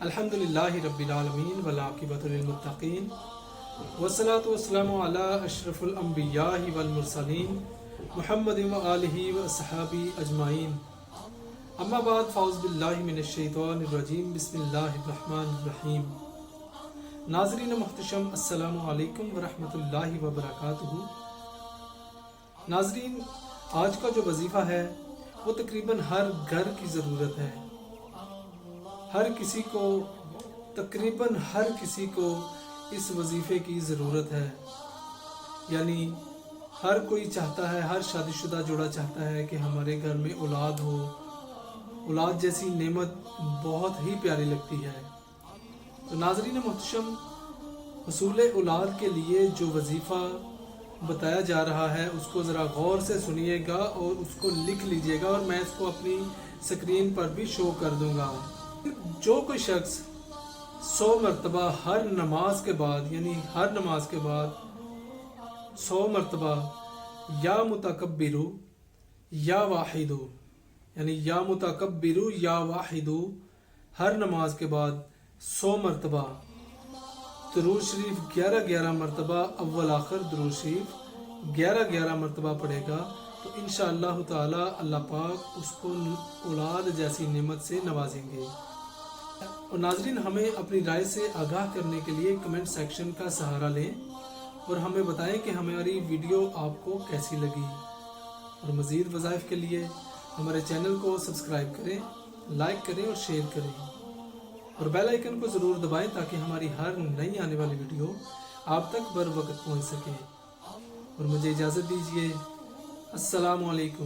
الحمدللہ رب العالمین والعاقبۃ للمتقین والصلاۃ والسلام علی اشرف الانبیاء والمرسلین محمد وآلہ واصحابہ اجمعین اما بعد فاعوذ باللہ من الشیطان الرجیم بسم اللہ الرحمن الرحیم۔ ناظرین محتشم السلام علیکم ورحمۃ اللہ وبرکاتہ۔ ناظرین، آج کا جو وظیفہ ہے وہ تقریباً ہر گھر کی ضرورت ہے۔ تقریباً ہر کسی کو اس وظیفے کی ضرورت ہے، یعنی ہر کوئی چاہتا ہے، ہر شادی شدہ جوڑا چاہتا ہے کہ ہمارے گھر میں اولاد ہو۔ اولاد جیسی نعمت بہت ہی پیاری لگتی ہے۔ تو ناظرین محتشم، حصول اولاد کے لیے جو وظیفہ بتایا جا رہا ہے اس کو ذرا غور سے سنیے گا اور اس کو لکھ لیجئے گا، اور میں اس کو اپنی سکرین پر بھی شو کر دوں گا۔ جو کوئی شخص 100 مرتبہ ہر نماز کے بعد، یعنی ہر نماز کے بعد 100 مرتبہ یا متکبرو یا واحدو، یعنی یا متکبرو یا واحدو، ہر نماز کے بعد 100 مرتبہ درود شریف 11 مرتبہ، اول آخر درود شریف 11 مرتبہ پڑھے گا تو انشاءاللہ تعالی اللہ پاک اس کو اولاد جیسی نعمت سے نوازیں گے۔ اور ناظرین، ہمیں اپنی رائے سے آگاہ کرنے کے لیے کمنٹ سیکشن کا سہارا لیں اور ہمیں بتائیں کہ ہماری ویڈیو آپ کو کیسی لگی، اور مزید وظائف کے لیے ہمارے چینل کو سبسکرائب کریں، لائک کریں اور شیئر کریں، اور بیل آئیکن کو ضرور دبائیں تاکہ ہماری ہر نئی آنے والی ویڈیو آپ تک بر وقت پہنچ سکے۔ اور مجھے اجازت دیجیے، السلام علیکم۔